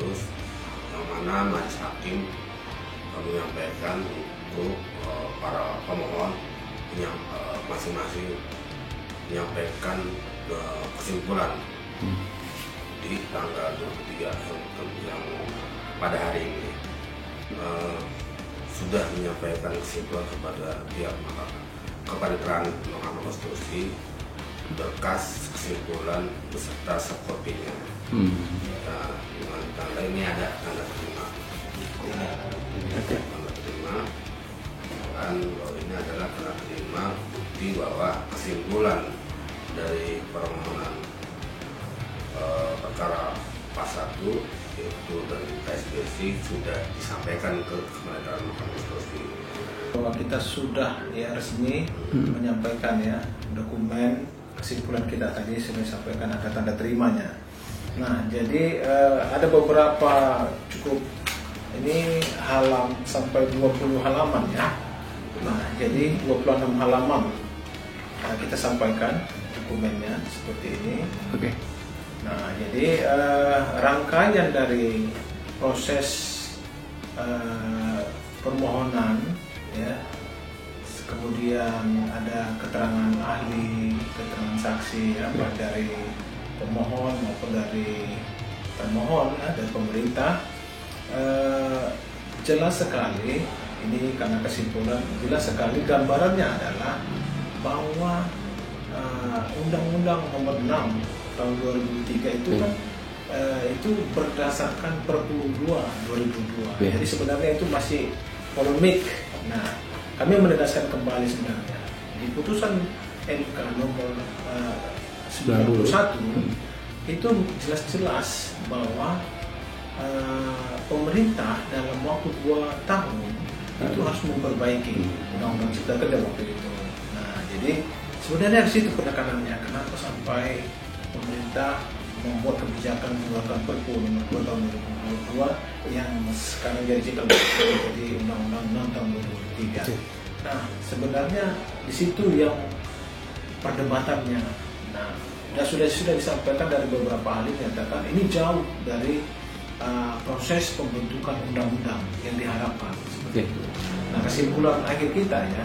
Agustus, yang mana majelis hakim menyampaikan untuk para pemohon yang masing-masing menyampaikan kesimpulan di tanggal 23 yang pada hari ini sudah menyampaikan kesimpulan kepada pihak kepaniteraan Mahkamah Konstitusi berkas kesimpulan beserta subkopinya. Nah, dengan tanda ini ada tanda terima. Tanda terima dan bahwa ini adalah tanda terima bukti bahwa kesimpulan dari permohonan perkara pas 1 yaitu dari KSBC sudah disampaikan ke kepaniteraan Mahkamah Konstitusi. Bahwa kita sudah resmi menyampaikan dokumen kesimpulan kita tadi sudah disampaikan, ada tanda terimanya. Nah, jadi ada beberapa cukup ini sampai 20 halaman ya. Nah, jadi 26 halaman kita sampaikan dokumennya seperti ini. Oke. Nah, jadi rangkaian dari proses permohonan ya, kemudian ada keterangan ahli, keterangan saksi ya, baik dari pemohon maupun dari termohon ya, dari pemerintah, jelas sekali ini karena kesimpulan jelas sekali gambarannya adalah bahwa Undang-Undang Nomor 6 tahun 2003 itu kan itu berdasarkan Perpu 2 2002. Jadi sebenarnya itu masih polemik. Nah, kami menegaskan kembali sebenarnya di putusan MK nomor 91 itu jelas-jelas bahwa pemerintah dalam waktu 2 tahun itu harus memperbaiki Undang-Undang Cipta Kerja waktu itu. Nah, jadi sebenarnya di situ penekanannya kenapa sampai pemerintah membuat kebijakan mengeluarkan Perpu nomor 2 tahun 2022 yang sekarang jadi Cipta Kerja jadi Undang-Undang 6 tahun 2003. Nah, sebenarnya di situ yang perdebatannya. Nah, sudah disampaikan dari beberapa ahli menyatakan ini jauh dari proses pembentukan undang-undang yang diharapkan seperti itu. Nah, kesimpulan akhir kita ya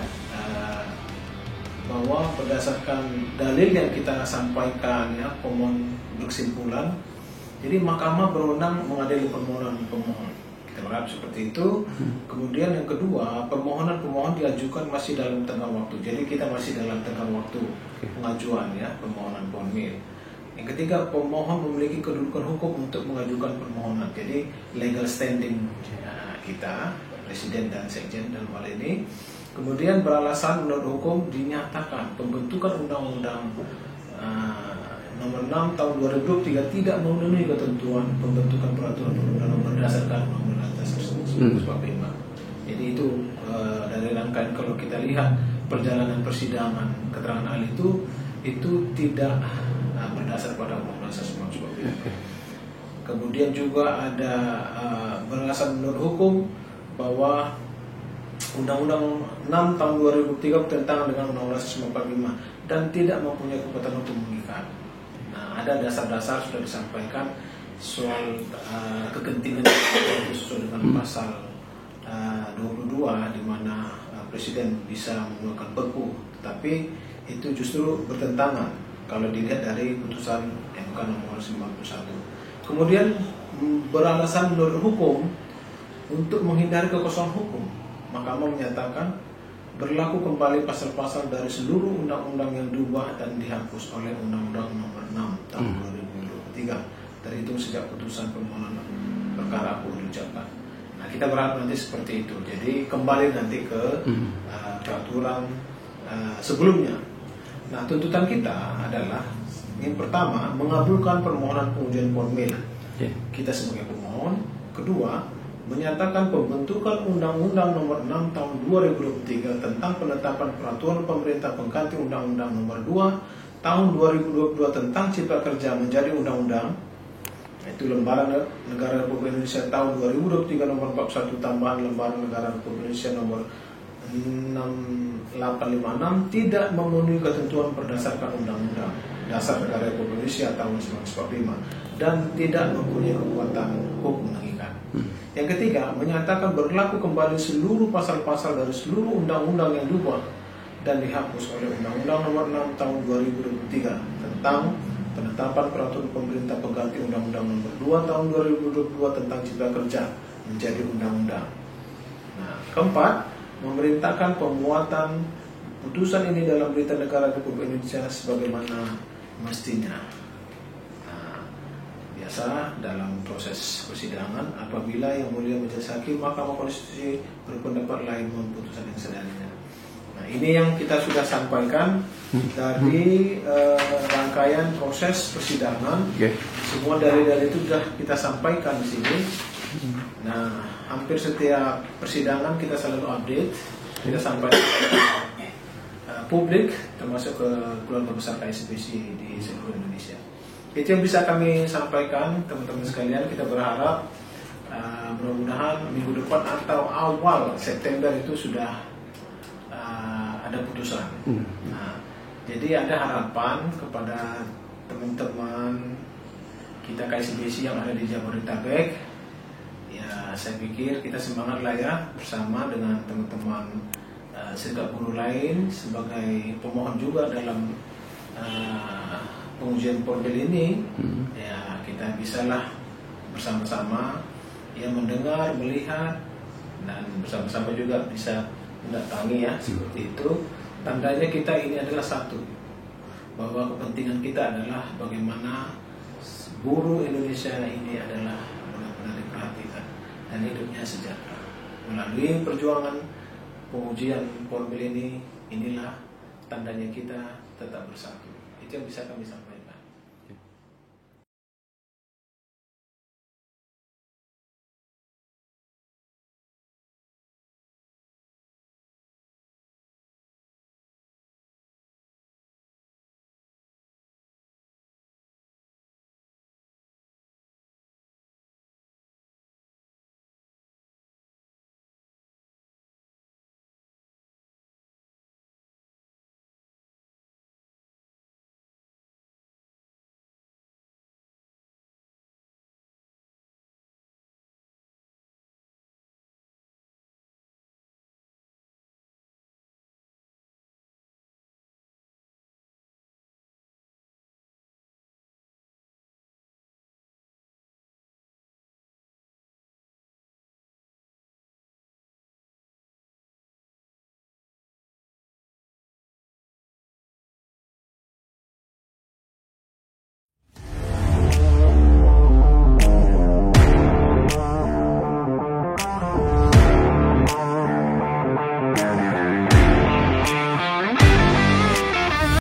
bahwa berdasarkan dalil yang kita sampaikan ya, pemohon berkesimpulan, jadi mahkamah berwenang mengadili permohonan pemohon. Kita berharap seperti itu. Kemudian yang kedua, permohonan diajukan masih dalam tengah waktu. Jadi kita masih dalam tengah waktu pengajuan ya permohonan formil. Yang ketiga, pemohon memiliki kedudukan hukum untuk mengajukan permohonan. Jadi legal standing kita, presiden dan sekjen dalam hal ini. Kemudian beralasan menurut hukum dinyatakan pembentukan undang-undang nomor 6 tahun 2023 tidak memenuhi ketentuan pembentukan peraturan perundang-undangan berdasarkan Undang-Undang Dasar 1945. Jadi itu dari rangkaian kalau kita lihat perjalanan persidangan keterangan ahli itu tidak berdasar pada Undang-Undang Dasar 1945. Kemudian juga ada beralasan menurut hukum bahwa Undang-Undang 6 tahun 2003 bertentangan dengan Undang-Undang 1945 dan tidak mempunyai kekuatan hukum mengikat. Nah, ada dasar-dasar sudah disampaikan soal kegentingan sesuai dengan pasal 22 di mana presiden bisa mengeluarkan Perpu, tetapi itu justru bertentangan kalau dilihat dari putusan MK nomor 91. Kemudian beralasan menurut hukum untuk menghindari kekosongan hukum, Mahkamah menyatakan berlaku kembali pasal-pasal dari seluruh undang-undang yang diubah dan dihapus oleh Undang-Undang Nomor 6 tahun 2023 terhitung sejak putusan permohonan perkara aku diucapkan. Nah, kita berharap nanti seperti itu. Jadi kembali nanti ke peraturan sebelumnya. Nah, tuntutan kita adalah yang pertama mengabulkan permohonan pengujian formil kita sebagai pemohon. Kedua, menyatakan pembentukan Undang-Undang Nomor 6 Tahun 2023 tentang penetapan peraturan pemerintah pengganti Undang-Undang Nomor 2 Tahun 2022 tentang Cipta Kerja menjadi undang-undang, yaitu Lembaran Negara Republik Indonesia Tahun 2023 Nomor 41 tambahan Lembaran Negara Republik Indonesia Nomor 6856 tidak memenuhi ketentuan berdasarkan Undang-Undang Dasar Negara Republik Indonesia Tahun 1945 dan tidak mempunyai kekuatan hukum Yang ketiga, menyatakan berlaku kembali seluruh pasal-pasal dari seluruh undang-undang yang diubah dan dihapus oleh Undang-Undang Nomor 6 Tahun 2023 tentang penetapan peraturan pemerintah pengganti Undang-Undang Nomor 2 Tahun 2022 tentang Cipta Kerja menjadi undang-undang. Nah, keempat, memerintahkan pemuatan putusan ini dalam Berita Negara Republik Indonesia sebagaimana mestinya. Biasa dalam proses persidangan, apabila Yang Mulia Majelis Hakim Mahkamah Konstitusi berpendapat lain mohon putusan yang selanjutnya. Nah, ini yang kita sudah sampaikan dari rangkaian proses persidangan. Semua dalil-dalil itu sudah kita sampaikan di sini. Nah, hampir setiap persidangan kita selalu update, kita sampaikan publik, termasuk ke keluarga besar KSBC di seluruh Indonesia. Itu yang bisa kami sampaikan, teman-teman sekalian. Kita berharap mudah-mudahan minggu depan atau awal September itu sudah ada putusan. Nah, jadi ada harapan kepada teman-teman kita KSBC yang ada di Jabodetabek. Ya, saya pikir kita semangat lah ya, bersama dengan teman-teman serikat buruh lain sebagai pemohon juga dalam pengujian formil ini. Ya, kita bisalah bersama-sama ya mendengar, melihat, dan bersama-sama juga bisa mendatangi ya, seperti itu. Tandanya kita ini adalah satu, bahwa kepentingan kita adalah bagaimana buruh Indonesia ini adalah benar-benar diperhatikan dan hidupnya sejahtera. Melalui perjuangan pengujian formil ini, inilah tandanya kita tetap bersatu. Itu yang bisa kami sampaikan.